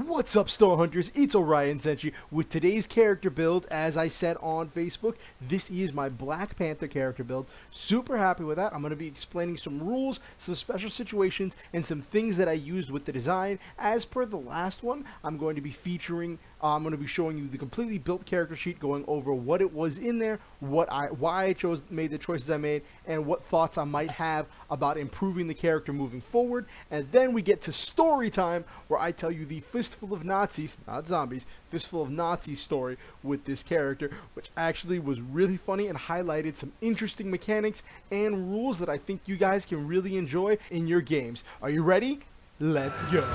What's up, Star Hunters? It's Orion Senshi with today's character build. As I said on Facebook, this is my Black Panther character build. Super happy with that. I'm going to be explaining some rules, some special situations, and some things that I used with the design. As per the last one, I'm going to be showing you the completely built character sheet, going over what it was in there, why I made the choices I made, and what thoughts I might have about improving the character moving forward. And then we get to story time, where I tell you the Fistful of Nazis, not zombies, Fistful of Nazis story with this character, which actually was really funny and highlighted some interesting mechanics and rules that I think you guys can really enjoy in your games. Are you ready? Let's go.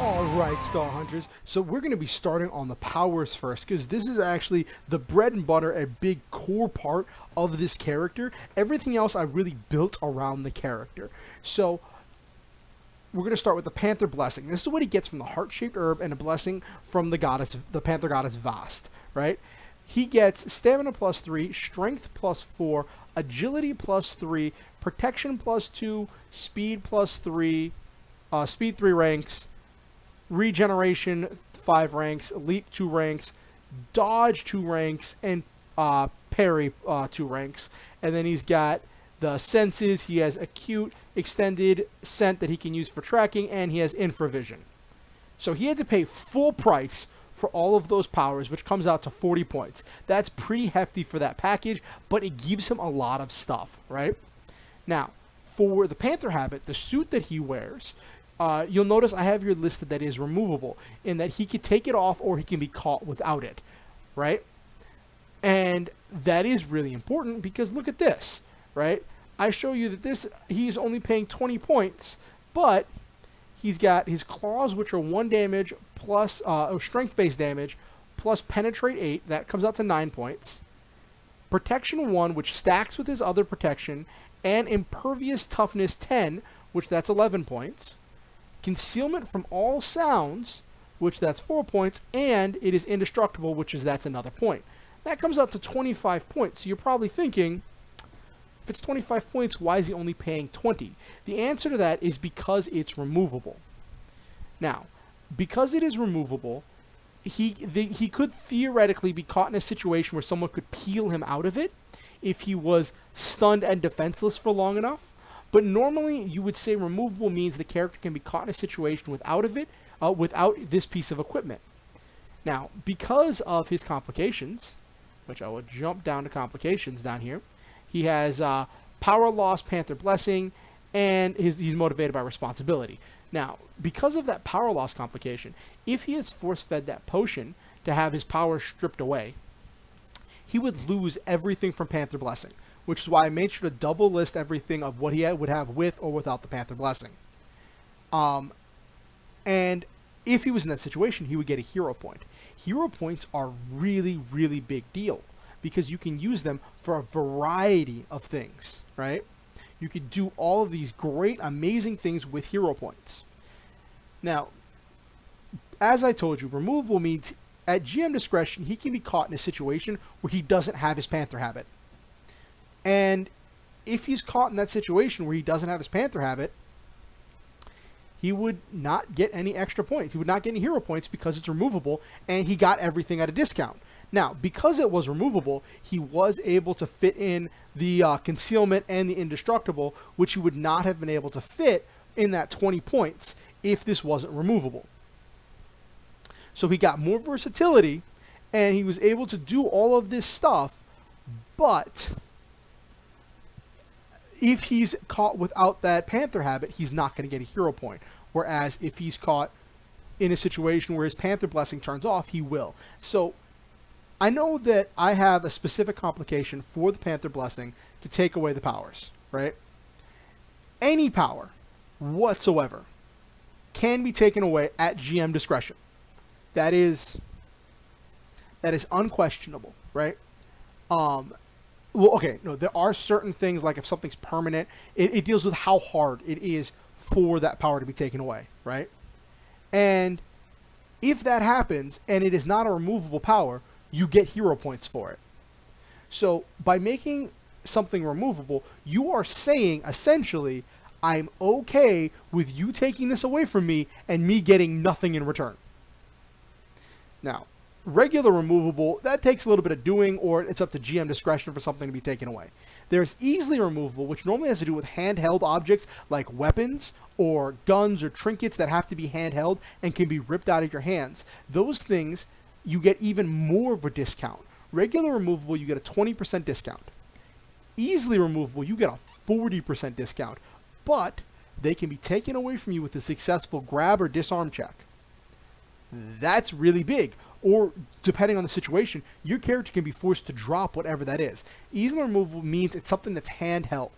Alright, Star Hunters, so we're going to be starting on the powers first, because this is actually the bread and butter, a big core part of this character. Everything else I really built around the character. So, we're going to start with the Panther Blessing. This is what he gets from the heart-shaped herb and a blessing from the Panther goddess Vast, right? He gets Stamina plus 3, Strength plus 4, Agility plus 3, Protection plus 2, Speed plus 3, Speed 3 ranks, Regeneration 5 ranks, Leap 2 ranks, Dodge 2 ranks, and Parry 2 ranks. And then he's got the senses. He has Acute, Extended Scent that he can use for tracking, and he has Infravision. So he had to pay full price for all of those powers, which comes out to 40 points. That's pretty hefty for that package, but it gives him a lot of stuff, right? Now, for the Panther habit, the suit that he wears, you'll notice I have here listed that is removable, in that he could take it off or he can be caught without it, right? And that is really important because look at this, right? I show you that he's only paying 20 points, but he's got his claws, which are 1 damage plus strength-based damage, plus penetrate 8, that comes out to 9 points. Protection 1, which stacks with his other protection, and impervious toughness 10, which that's 11 points. Concealment from all sounds, which that's 4 points, and it is indestructible, that's another point. That comes out to 25 points. So you're probably thinking, if it's 25 points, why is he only paying 20? The answer to that is because it's removable. Now, because it is removable, he could theoretically be caught in a situation where someone could peel him out of it if he was stunned and defenseless for long enough. But normally, you would say removable means the character can be caught in a situation without this piece of equipment. Now, because of his complications, which I will jump down to complications down here, he has Power Loss, Panther Blessing, and he's motivated by responsibility. Now, because of that Power Loss complication, if he has force-fed that potion to have his power stripped away, he would lose everything from Panther Blessing, which is why I made sure to double list everything of what he would have with or without the Panther Blessing. And if he was in that situation, he would get a hero point. Hero points are really, really big deal because you can use them for a variety of things, right? You could do all of these great, amazing things with hero points. Now, as I told you, removable means at GM discretion, he can be caught in a situation where he doesn't have his Panther habit. And if he's caught in that situation where he doesn't have his Panther habit, he would not get any extra points. He would not get any hero points because it's removable, and he got everything at a discount. Now, because it was removable, he was able to fit in the concealment and the indestructible, which he would not have been able to fit in that 20 points if this wasn't removable. So he got more versatility, and he was able to do all of this stuff, but if he's caught without that Panther habit, he's not going to get a hero point. Whereas if he's caught in a situation where his Panther Blessing turns off, he will. So I know that I have a specific complication for the Panther Blessing to take away the powers, right? Any power whatsoever can be taken away at GM discretion. That is unquestionable, right? Well, okay, no, there are certain things, like if something's permanent, it deals with how hard it is for that power to be taken away, right? And if that happens, and it is not a removable power, you get hero points for it. So by making something removable, you are saying essentially, I'm okay with you taking this away from me and me getting nothing in return. Now, regular removable, that takes a little bit of doing, or it's up to GM discretion for something to be taken away. There's easily removable, which normally has to do with handheld objects like weapons or guns or trinkets that have to be handheld and can be ripped out of your hands. Those things, you get even more of a discount. Regular removable, you get a 20% discount. Easily removable, you get a 40% discount, but they can be taken away from you with a successful grab or disarm check. That's really big. Or, depending on the situation, your character can be forced to drop whatever that is. Easily removable means it's something that's handheld,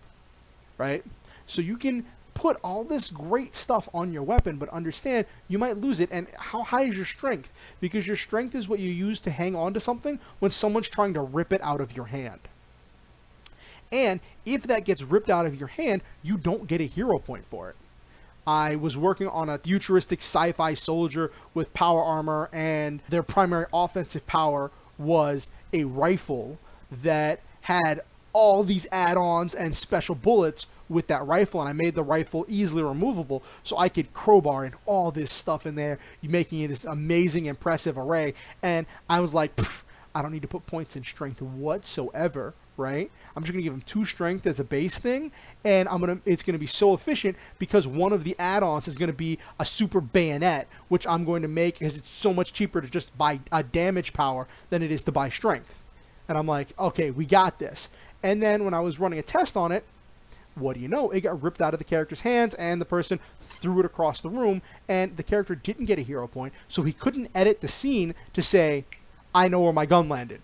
right? So you can put all this great stuff on your weapon, but understand you might lose it. And how high is your strength? Because your strength is what you use to hang on to something when someone's trying to rip it out of your hand. And if that gets ripped out of your hand, you don't get a hero point for it. I was working on a futuristic sci-fi soldier with power armor, and their primary offensive power was a rifle that had all these add-ons and special bullets with that rifle, and I made the rifle easily removable so I could crowbar in all this stuff in there, making it this amazing, impressive array. And I was like, I don't need to put points in strength whatsoever, right? I'm just gonna give him 2 strength as a base thing, and it's gonna be so efficient because one of the add-ons is gonna be a super bayonet, which I'm going to make because it's so much cheaper to just buy a damage power than it is to buy strength. And I'm like, okay, we got this. And then when I was running a test on it, what do you know? It got ripped out of the character's hands, and the person threw it across the room, and the character didn't get a hero point, so he couldn't edit the scene to say, I know where my gun landed.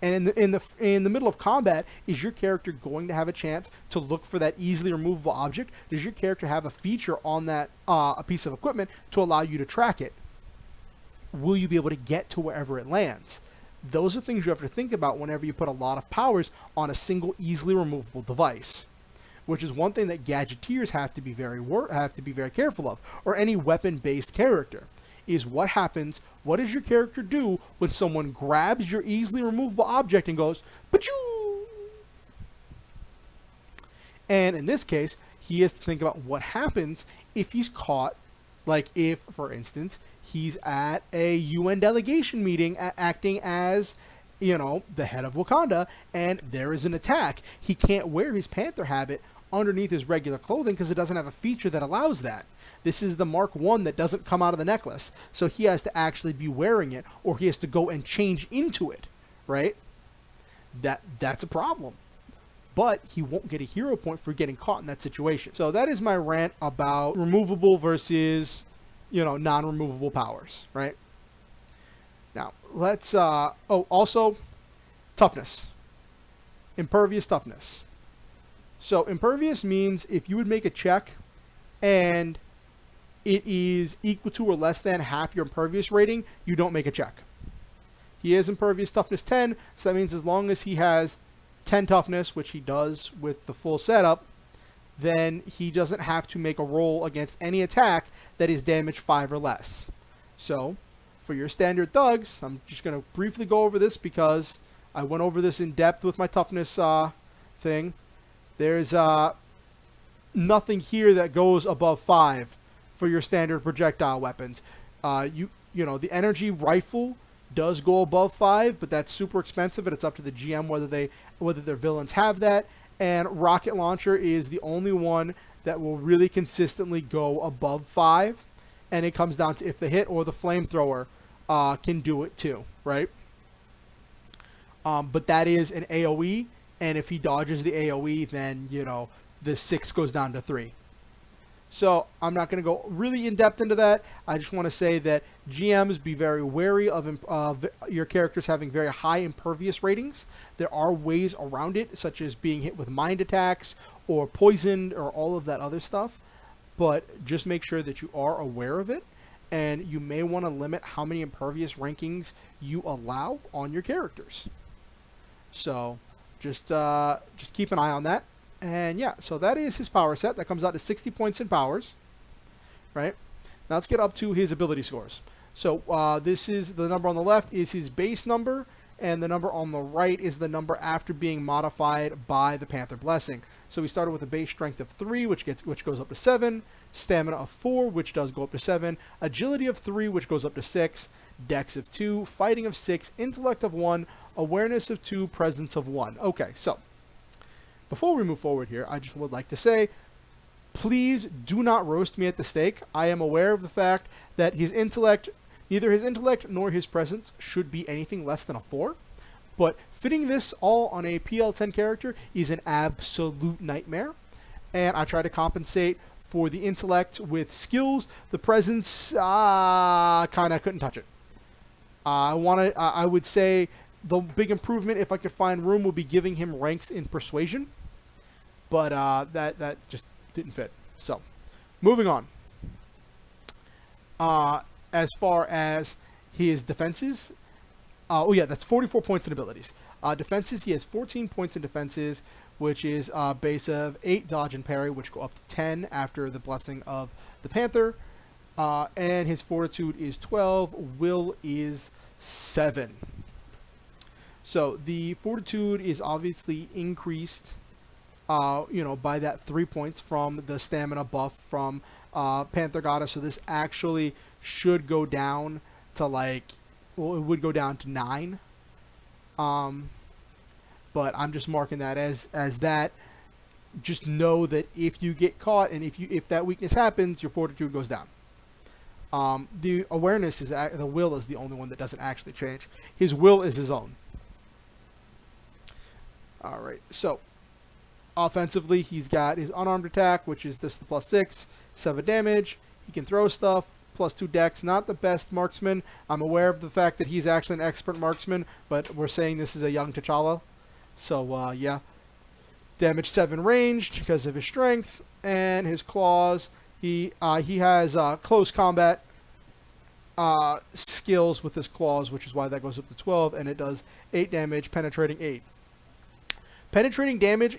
And in the middle of combat, is your character going to have a chance to look for that easily removable object? Does your character have a feature on that a piece of equipment to allow you to track it? Will you be able to get to wherever it lands? Those are things you have to think about whenever you put a lot of powers on a single easily removable device, which is one thing that gadgeteers have to be very careful of, or any weapon-based character. Is what happens, what does your character do when someone grabs your easily removable object and goes, Pachoo! And in this case, he has to think about what happens if he's caught, like if, for instance, he's at a UN delegation meeting acting as, you know, the head of Wakanda, and there is an attack. He can't wear his Panther habit underneath his regular clothing because it doesn't have a feature that allows that. This is the Mark 1 that doesn't come out of the necklace. So he has to actually be wearing it, or he has to go and change into it, right? That's a problem. But he won't get a hero point for getting caught in that situation. So that is my rant about removable versus, you know, non-removable powers, right? Now, let's, also, toughness. Impervious toughness. So impervious means if you would make a check and it is equal to or less than half your impervious rating, you don't make a check. He has impervious toughness 10, so that means as long as he has 10 toughness, which he does with the full setup, then he doesn't have to make a roll against any attack that is damage 5 or less. So, for your standard thugs, I'm just going to briefly go over this because I went over this in depth with my toughness thing. There's nothing here that goes above 5 for your standard projectile weapons. You know, the energy rifle does go above 5, but that's super expensive, and it's up to the GM whether their villains have that. And rocket launcher is the only one that will really consistently go above 5, and it comes down to if the hit or the flamethrower can do it too, right? But that is an AoE, and if he dodges the AoE, then, you know, the 6 goes down to 3. So I'm not going to go really in depth into that. I just want to say that GMs be very wary of your characters having very high impervious ratings. There are ways around it, such as being hit with mind attacks or poisoned or all of that other stuff. But just make sure that you are aware of it, and you may want to limit how many impervious rankings you allow on your characters. So just keep an eye on that. And yeah, so that is his power set. That comes out to 60 points in powers, right? Now let's get up to his ability scores. So this is the number on the left is his base number, and the number on the right is the number after being modified by the Panther Blessing. So we started with a base strength of 3, which goes up to 7, stamina of 4, which does go up to 7, agility of 3, which goes up to 6, dex of 2, fighting of 6, intellect of 1, awareness of 2, presence of 1. Okay, so before we move forward here, I just would like to say, please do not roast me at the stake. I am aware of the fact that his intellect, neither his intellect nor his presence should be anything less than a 4. But fitting this all on a PL10 character is an absolute nightmare. And I try to compensate for the intellect with skills. The presence, kind of couldn't touch it. I would say the big improvement, if I could find room, would be giving him ranks in persuasion. But that just didn't fit. So, moving on. As far as his defenses, that's 44 points in abilities. Defenses, he has 14 points in defenses, which is a base of 8 dodge and parry, which go up to 10 after the blessing of the Panther. And his fortitude is 12, will is 7. So the fortitude is obviously increased by that 3 points from the stamina buff from Panther Goddess. So this actually should go down to it would go down to 9. But I'm just marking that as that. Just know that if you get caught and if that weakness happens, your fortitude goes down. The awareness is the will is the only one that doesn't actually change. His will is his own. All right, so. Offensively, he's got his unarmed attack, which is this plus 6, 7 damage. He can throw stuff, plus 2 dex. Not the best marksman. I'm aware of the fact that he's actually an expert marksman, but we're saying this is a young T'Challa. So, yeah. Damage 7 ranged because of his strength and his claws. He has close combat skills with his claws, which is why that goes up to 12, and it does 8 damage, penetrating 8. Penetrating damage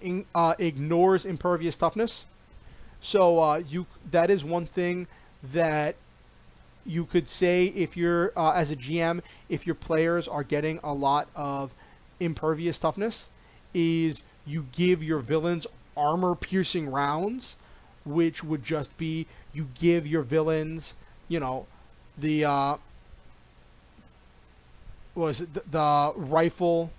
ignores impervious toughness, so that is one thing that you could say if you're as a GM, if your players are getting a lot of impervious toughness, is you give your villains armor-piercing rounds, which would just be you give your villains, the the rifle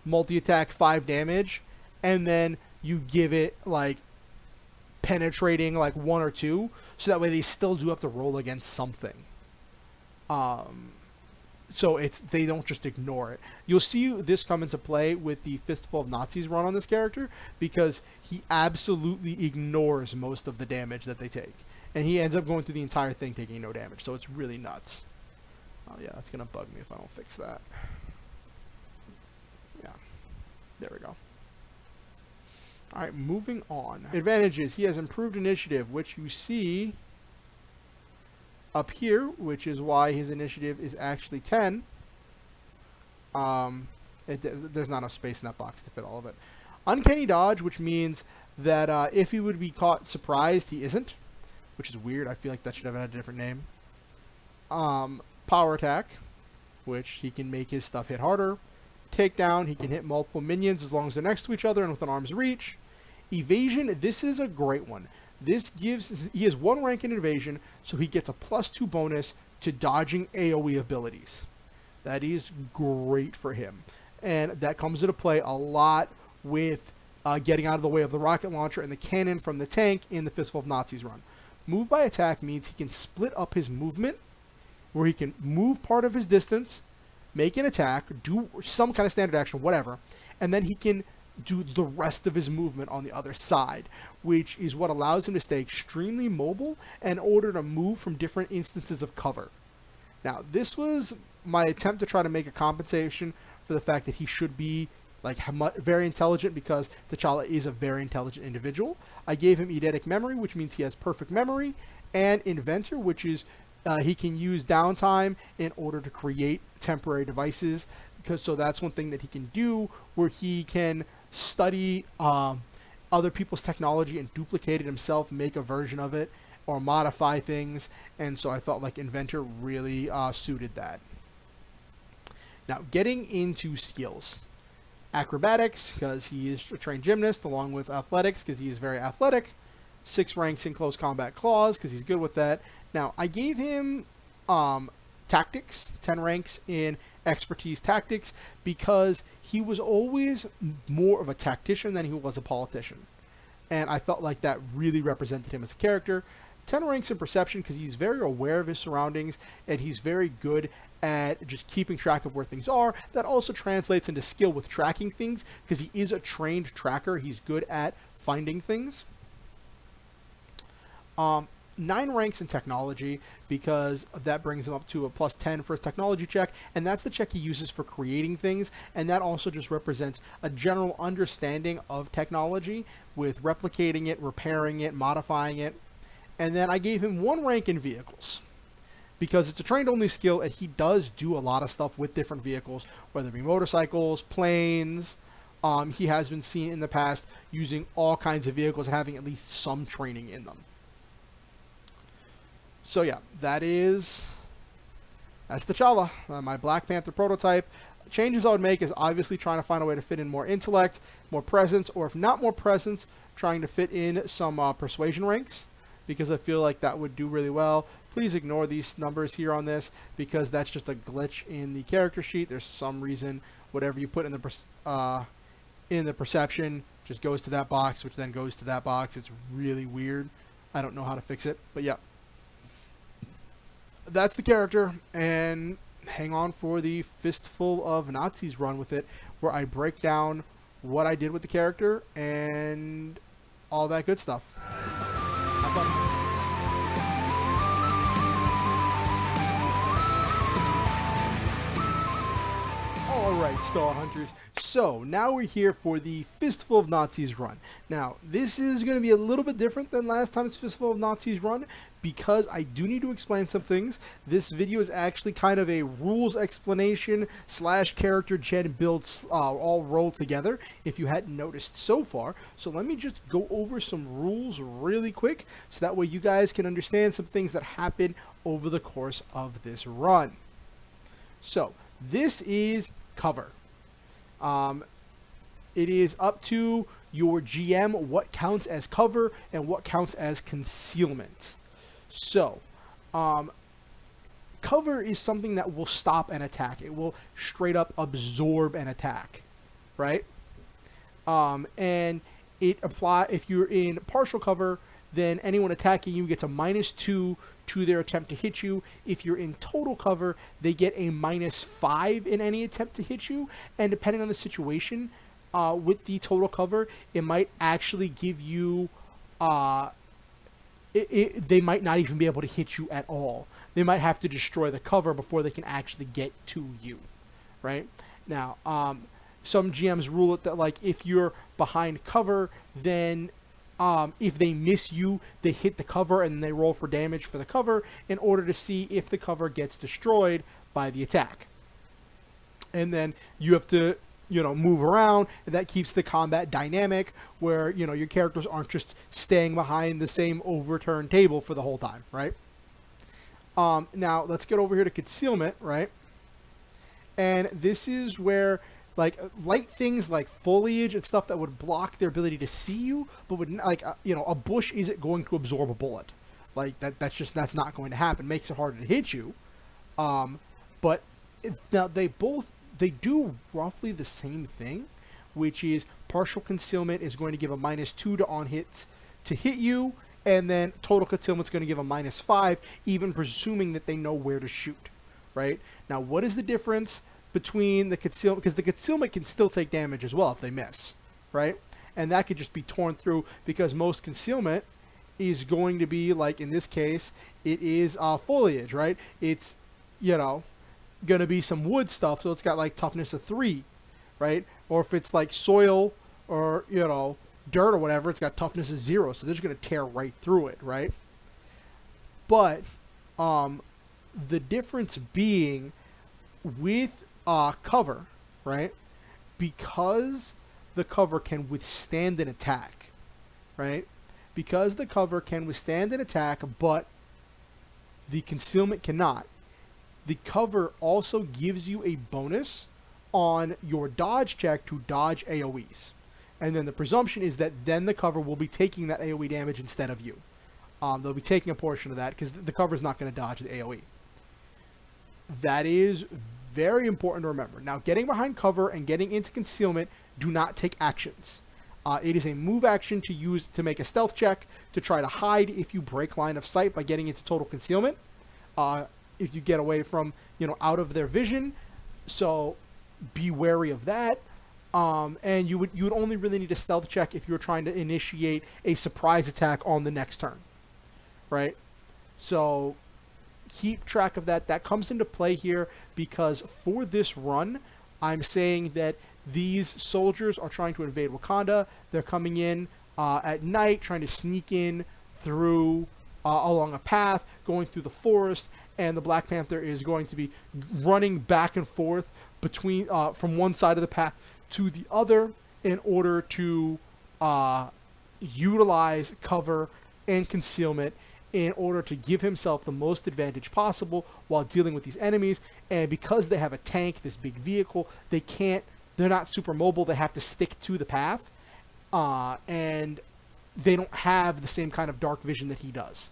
multi-attack 5 damage. And then you give it penetrating 1 or 2, so that way they still do have to roll against something. So they don't just ignore it. You'll see this come into play with the Fistful of Nazis run on this character, because he absolutely ignores most of the damage that they take, and he ends up going through the entire thing taking no damage. So it's really nuts. Oh yeah, that's gonna bug me if I don't fix that. Yeah, there we go. Alright, moving on. Advantages. He has improved initiative, which you see up here, which is why his initiative is actually 10. There's not enough space in that box to fit all of it. Uncanny dodge, which means that if he would be caught surprised, he isn't, which is weird. I feel like that should have had a different name. Power attack, which he can make his stuff hit harder. Takedown, he can hit multiple minions as long as they're next to each other and within arm's reach. Evasion, this is a great one. He has 1 rank in evasion, so he gets a +2 bonus to dodging AoE abilities. That is great for him. And that comes into play a lot with getting out of the way of the rocket launcher and the cannon from the tank in the Fistful of Nazis run. Move by attack means he can split up his movement, where he can move part of his distance, make an attack, do some kind of standard action, whatever, and then he can do the rest of his movement on the other side, which is what allows him to stay extremely mobile in order to move from different instances of cover. Now, this was my attempt to try to make a compensation for the fact that he should be very intelligent, because T'Challa is a very intelligent individual. I gave him eidetic memory, which means he has perfect memory, and inventor, which is he can use downtime in order to create temporary devices, so that's one thing that he can do, where he can study other people's technology and duplicate it himself, make a version of it, or modify things. And so I felt like inventor really suited that. Now, getting into skills. Acrobatics, because he is a trained gymnast, along with athletics, because he is very athletic. 6 ranks in close combat claws, because he's good with that. Now, I gave him tactics, 10 ranks in expertise tactics, because he was always more of a tactician than he was a politician. And I felt like that really represented him as a character. 10 ranks in perception, because he's very aware of his surroundings, and he's very good at just keeping track of where things are. That also translates into skill with tracking things, because he is a trained tracker. He's good at finding things. 9 ranks in technology, because that brings him up to a +10 for his technology check, and that's the check he uses for creating things, and that also just represents a general understanding of technology with replicating it, repairing it, modifying it. And then I gave him 1 rank in vehicles, because it's a trained only skill, and he does do a lot of stuff with different vehicles, whether it be motorcycles, planes. He has been seen in the past using all kinds of vehicles and having at least some training in them. So yeah, that's T'Challa, my Black Panther prototype. Changes I would make is obviously trying to find a way to fit in more intellect, more presence, or if not more presence, trying to fit in some persuasion ranks, because I feel like that would do really well. Please ignore these numbers here on this, because that's just a glitch in the character sheet. There's some reason whatever you put in the perception just goes to that box, which then goes to that box. It's really weird. I don't know how to fix it, but yeah. That's the character, and hang on for the Fistful of Nazis run with it, where I break down what I did with the character and all that good stuff. Have fun. Alright, Star Hunters, so now we're here for the Fistful of Nazis run. Now, this is going to be a little bit different than last time's Fistful of Nazis run, because I do need to explain some things. This video is actually kind of a rules explanation / character gen builds all rolled together, if you hadn't noticed so far. So let me just go over some rules really quick, so that way you guys can understand some things that happen over the course of this run. So, this is cover. It is up to your GM what counts as cover and what counts as concealment. So, cover is something that will stop an attack. It will straight up absorb an attack, right? And it if you're in partial cover, then anyone attacking you gets a -2 to their attempt to hit you. If you're in total cover, they get a -5 in any attempt to hit you. And depending on the situation, with the total cover, it might actually give you, they might not even be able to hit you at all. They might have to destroy the cover before they can actually get to you, right? Now, some GMs rule it that, like, if you're behind cover, then if they miss you, they hit the cover and they roll for damage for the cover in order to see if the cover gets destroyed by the attack. And then you have to, move around, and that keeps the combat dynamic, where, your characters aren't just staying behind the same overturned table for the whole time, right? Now, let's get over here to concealment, right? And this is where, like, light things like foliage and stuff that would block their ability to see you, but would, like, a bush isn't going to absorb a bullet. Like, that's not going to happen. Makes it harder to hit you. But now they do roughly the same thing, which is partial concealment is going to give a -2 to on hits to hit you, and then total concealment is going to give a -5, even presuming that they know where to shoot, right? Now, what is the difference between the concealment? Because the concealment can still take damage as well if they miss, right? And that could just be torn through, because most concealment is going to be, like in this case, it is foliage, right? It's, going to be some wood stuff, so it's got like toughness of 3, right? Or if it's like soil or, dirt or whatever, it's got toughness of 0, so they're just going to tear right through it, right? But the difference being with cover, right? Because the cover can withstand an attack, right? Because the cover can withstand an attack, but the concealment cannot. The cover also gives you a bonus on your dodge check to dodge AoEs. And then the presumption is that then the cover will be taking that AoE damage instead of you. They'll be taking a portion of that because the cover is not going to dodge the AoE. That is very important to remember. Now, getting behind cover and getting into concealment do not take actions. It is a move action to use to make a stealth check to try to hide if you break line of sight by getting into total concealment. If you get away from, out of their vision. So be wary of that. And you would only really need a stealth check if you were trying to initiate a surprise attack on the next turn. Right? So keep track of that. That comes into play here because for this run, I'm saying that these soldiers are trying to invade Wakanda. They're coming in at night, trying to sneak in through along a path, going through the forest, and the Black Panther is going to be running back and forth between from one side of the path to the other in order to utilize cover and concealment in order to give himself the most advantage possible while dealing with these enemies. And because they have a tank, this big vehicle, they're not super mobile. They have to stick to the path. And they don't have the same kind of dark vision that he does.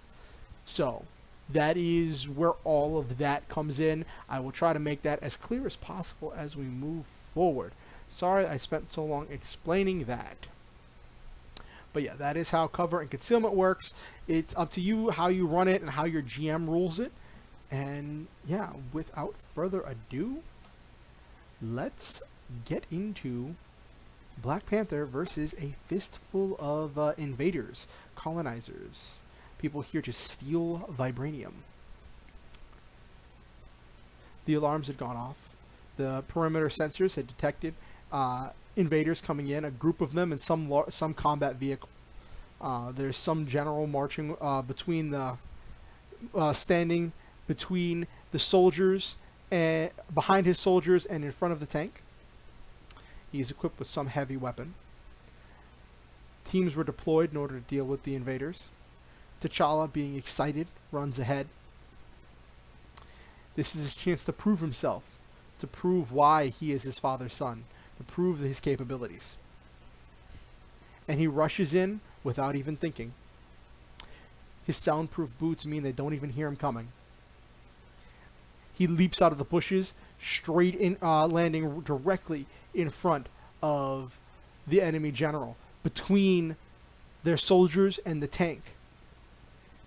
So that is where all of that comes in. I will try to make that as clear as possible as we move forward. Sorry I spent so long explaining that. But yeah, that is how cover and concealment works. It's up to you how you run it and how your GM rules it. And yeah, without further ado, let's get into Black Panther versus a fistful of invaders, colonizers, people here to steal vibranium. The alarms had gone off. The perimeter sensors had detected invaders coming in, a group of them in some combat vehicle. There's some general marching between the standing between the soldiers and behind his soldiers and in front of the tank. He's equipped with some heavy weapon. Teams were deployed in order to deal with the invaders. T'Challa, being excited, runs ahead. This is his chance to prove himself, to prove why he is his father's son, to prove his capabilities. And he rushes in without even thinking. His soundproof boots mean they don't even hear him coming. He leaps out of the bushes, straight in, landing directly in front of the enemy general, between their soldiers and the tank.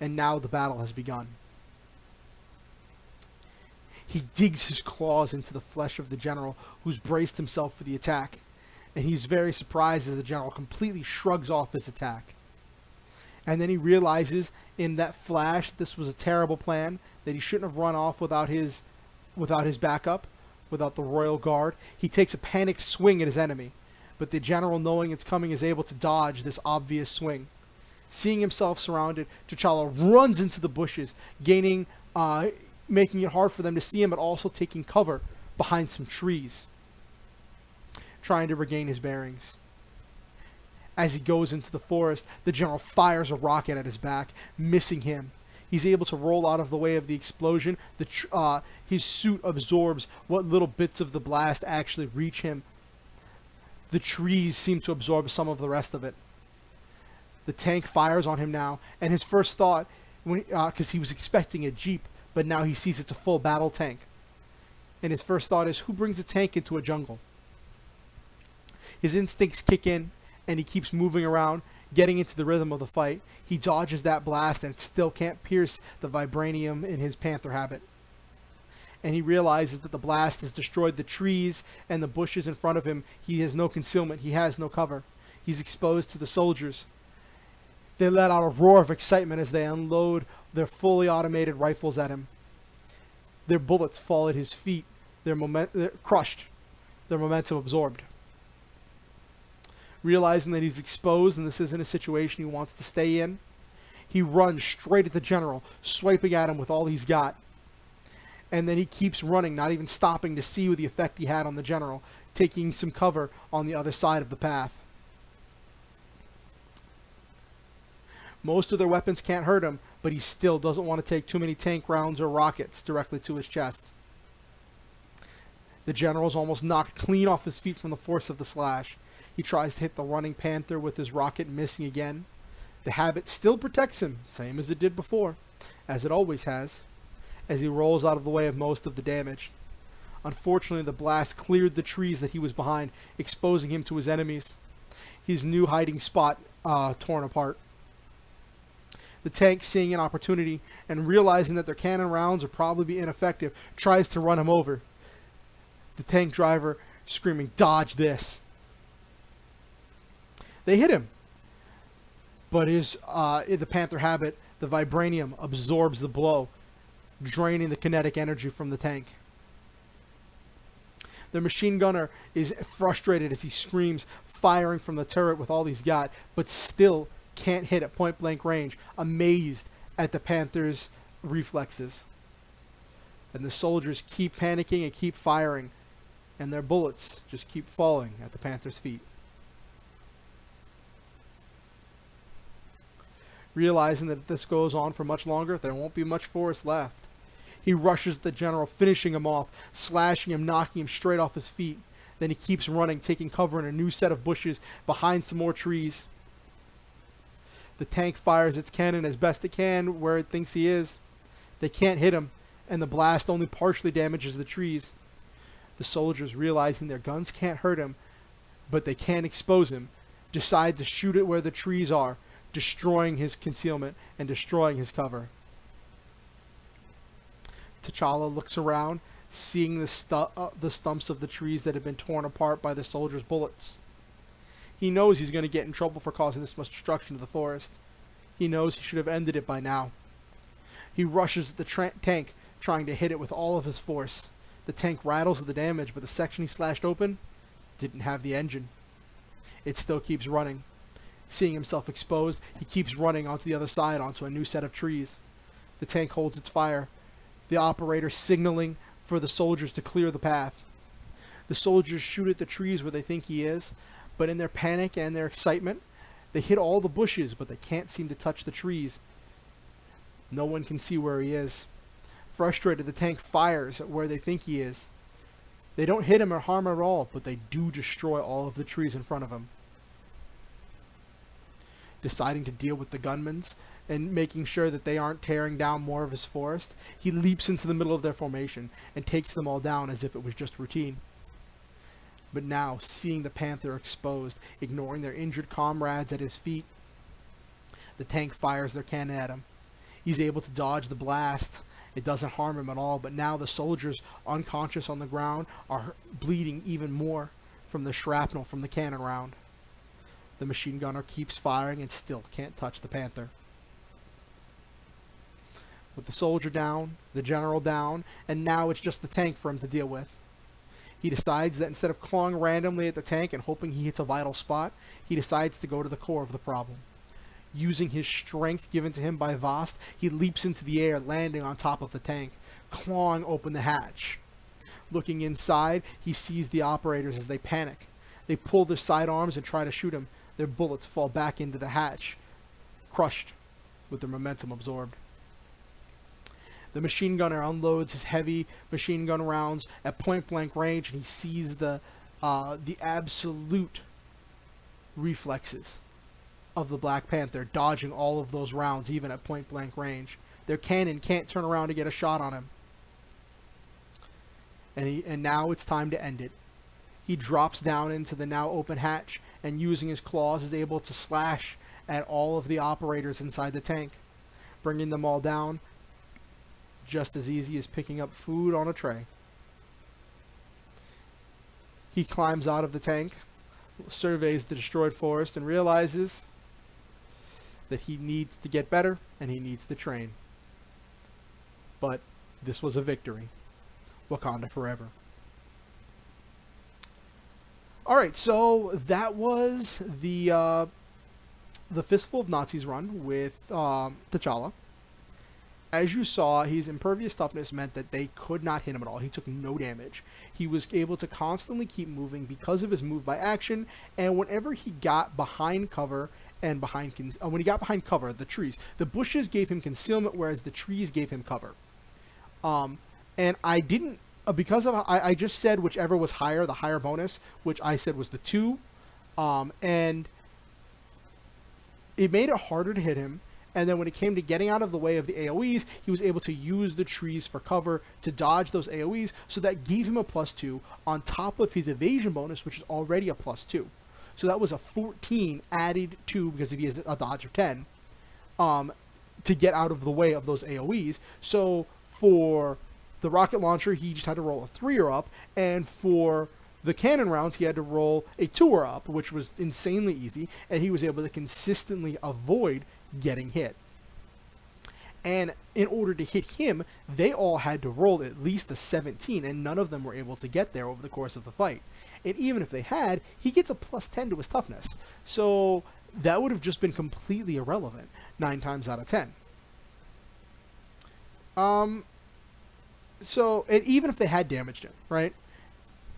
And now the battle has begun. He digs his claws into the flesh of the general, who's braced himself for the attack. And he's very surprised as the general completely shrugs off his attack. And then he realizes in that flash this was a terrible plan, that he shouldn't have run off without his backup, without the royal guard. He takes a panicked swing at his enemy, but the general, knowing it's coming, is able to dodge this obvious swing. Seeing himself surrounded, T'Challa runs into the bushes, making it hard for them to see him, but also taking cover behind some trees, trying to regain his bearings. As he goes into the forest, the general fires a rocket at his back, missing him. He's able to roll out of the way of the explosion. His suit absorbs what little bits of the blast actually reach him. The trees seem to absorb some of the rest of it. The tank fires on him now, and his first thought, because he was expecting a jeep, but now he sees it's a full battle tank. And his first thought is, who brings a tank into a jungle? His instincts kick in, and he keeps moving around, getting into the rhythm of the fight. He dodges that blast and still can't pierce the vibranium in his panther habit. And he realizes that the blast has destroyed the trees and the bushes in front of him. He has no concealment. He has no cover. He's exposed to the soldiers. They let out a roar of excitement as they unload their fully automated rifles at him. Their bullets fall at his feet. They're crushed. Their momentum absorbed. Realizing that he's exposed and this isn't a situation he wants to stay in, he runs straight at the general, swiping at him with all he's got. And then he keeps running, not even stopping to see the effect he had on the general, taking some cover on the other side of the path. Most of their weapons can't hurt him, but he still doesn't want to take too many tank rounds or rockets directly to his chest. The general's almost knocked clean off his feet from the force of the slash. He tries to hit the running Panther with his rocket, missing again. The habit still protects him, same as it did before, as it always has, as he rolls out of the way of most of the damage. Unfortunately, the blast cleared the trees that he was behind, exposing him to his enemies. His new hiding spot torn apart. The tank, seeing an opportunity and realizing that their cannon rounds would probably be ineffective, tries to run him over. The tank driver screaming, "Dodge this!" They hit him, but the Panther habit, the vibranium, absorbs the blow, draining the kinetic energy from the tank. The machine gunner is frustrated as he screams, firing from the turret with all he's got, but still can't hit at point blank range, amazed at the Panther's reflexes. And the soldiers keep panicking and keep firing, and their bullets just keep falling at the Panther's feet. Realizing that if this goes on for much longer, there won't be much force left. He rushes the general, finishing him off, slashing him, knocking him straight off his feet. Then he keeps running, taking cover in a new set of bushes behind some more trees. The tank fires its cannon as best it can where it thinks he is. They can't hit him, and the blast only partially damages the trees. The soldiers, realizing their guns can't hurt him, but they can expose him, decide to shoot it where the trees are, destroying his concealment and destroying his cover. T'Challa looks around, seeing the stumps of the trees that have been torn apart by the soldiers' bullets. He knows he's going to get in trouble for causing this much destruction to the forest. He knows he should have ended it by now. He rushes at the tank, trying to hit it with all of his force. The tank rattles with the damage, but the section he slashed open didn't have the engine. It still keeps running. Seeing himself exposed, he keeps running onto the other side, onto a new set of trees. The tank holds its fire, the operator signaling for the soldiers to clear the path. The soldiers shoot at the trees where they think he is, but in their panic and their excitement, they hit all the bushes, but they can't seem to touch the trees. No one can see where he is. Frustrated, the tank fires at where they think he is. They don't hit him or harm him at all, but they do destroy all of the trees in front of him. Deciding to deal with the gunmen and making sure that they aren't tearing down more of his forest, he leaps into the middle of their formation and takes them all down as if it was just routine. But now, seeing the Panther exposed, ignoring their injured comrades at his feet, the tank fires their cannon at him. He's able to dodge the blast. It doesn't harm him at all, but now the soldiers, unconscious on the ground, are bleeding even more from the shrapnel from the cannon round. The machine gunner keeps firing and still can't touch the Panther. With the soldier down, the general down, and now it's just the tank for him to deal with. He decides that instead of clawing randomly at the tank and hoping he hits a vital spot, he decides to go to the core of the problem. Using his strength given to him by Vast, he leaps into the air, landing on top of the tank, clawing open the hatch. Looking inside, he sees the operators as they panic. They pull their sidearms and try to shoot him. Their bullets fall back into the hatch, crushed with their momentum absorbed. The machine gunner unloads his heavy machine gun rounds at point blank range, and he sees the absolute reflexes of the Black Panther, dodging all of those rounds even at point blank range. Their cannon can't turn around to get a shot on him. And now it's time to end it. He drops down into the now open hatch and, using his claws, is able to slash at all of the operators inside the tank, bringing them all down just as easy as picking up food on a tray. He climbs out of the tank, surveys the destroyed forest, and realizes that he needs to get better and he needs to train. But this was a victory. Wakanda forever. Alright, so that was the Fistful of Nazis run with T'Challa. As you saw, his impervious toughness meant that they could not hit him at all. He took no damage. He was able to constantly keep moving because of his move by action, and whenever he got behind cover and when he got behind cover, the trees, the bushes gave him concealment, whereas the trees gave him cover. And I didn't because of I just said whichever was higher, the higher bonus, which I said was the 2, and it made it harder to hit him. And then when it came to getting out of the way of the AoEs, he was able to use the trees for cover to dodge those AoEs, so that gave him a +2 on top of his evasion bonus, which is already a +2. So that was a 14 added to, because if he has a dodge of 10, to get out of the way of those AoEs. So for the rocket launcher, he just had to roll a 3 or up, and for the cannon rounds, he had to roll a 2 or up, which was insanely easy, and he was able to consistently avoid getting hit. And in order to hit him, they all had to roll at least a 17, and none of them were able to get there over the course of the fight. And even if they had, he gets a +10 to his toughness. So that would have just been completely irrelevant 9 times out of 10. So, and even if they had damaged him, right?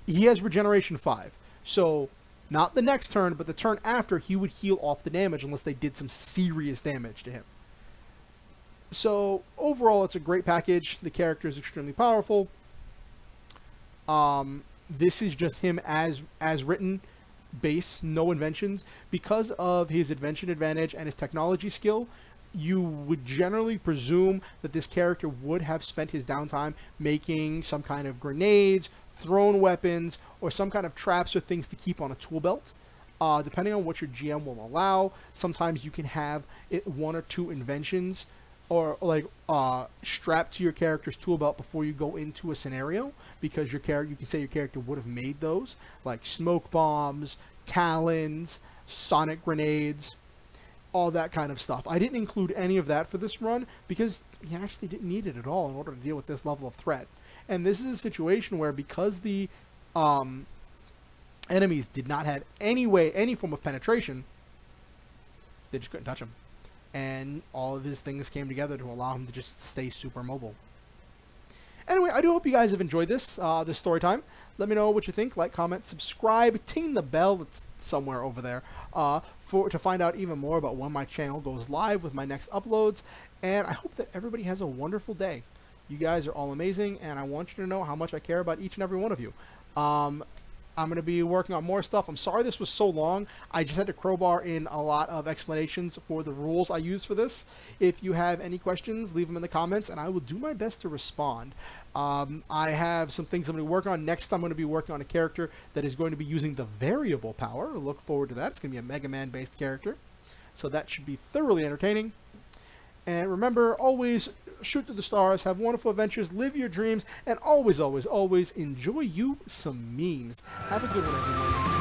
He has regeneration 5. So, not the next turn, but the turn after, he would heal off the damage unless they did some serious damage to him. So, overall, it's a great package. The character is extremely powerful. This is just him as written, base, no inventions. Because of his invention advantage and his technology skill, you would generally presume that this character would have spent his downtime making some kind of grenades, thrown weapons, or some kind of traps or things to keep on a tool belt. Depending on what your GM will allow, sometimes you can have 1 or 2 inventions or like strapped to your character's tool belt before you go into a scenario, because you can say your character would have made those, like smoke bombs, talons, sonic grenades, all that kind of stuff. I didn't include any of that for this run because you actually didn't need it at all in order to deal with this level of threat. And this is a situation where, because the enemies did not have any form of penetration, they just couldn't touch him. And all of his things came together to allow him to just stay super mobile. Anyway, I do hope you guys have enjoyed this story time. Let me know what you think. Like, comment, subscribe, ting the bell. It's somewhere over there to find out even more about when my channel goes live with my next uploads. And I hope that everybody has a wonderful day. You guys are all amazing, and I want you to know how much I care about each and every one of you. I'm going to be working on more stuff. I'm sorry this was so long. I just had to crowbar in a lot of explanations for the rules I use for this. If you have any questions, leave them in the comments, and I will do my best to respond. I have some things I'm going to work on. Next, I'm going to be working on a character that is going to be using the variable power. Look forward to that. It's going to be a Mega Man-based character. So that should be thoroughly entertaining. And remember, always shoot to the stars, have wonderful adventures, live your dreams, and always, always, always enjoy you some memes. Have a good one, everybody.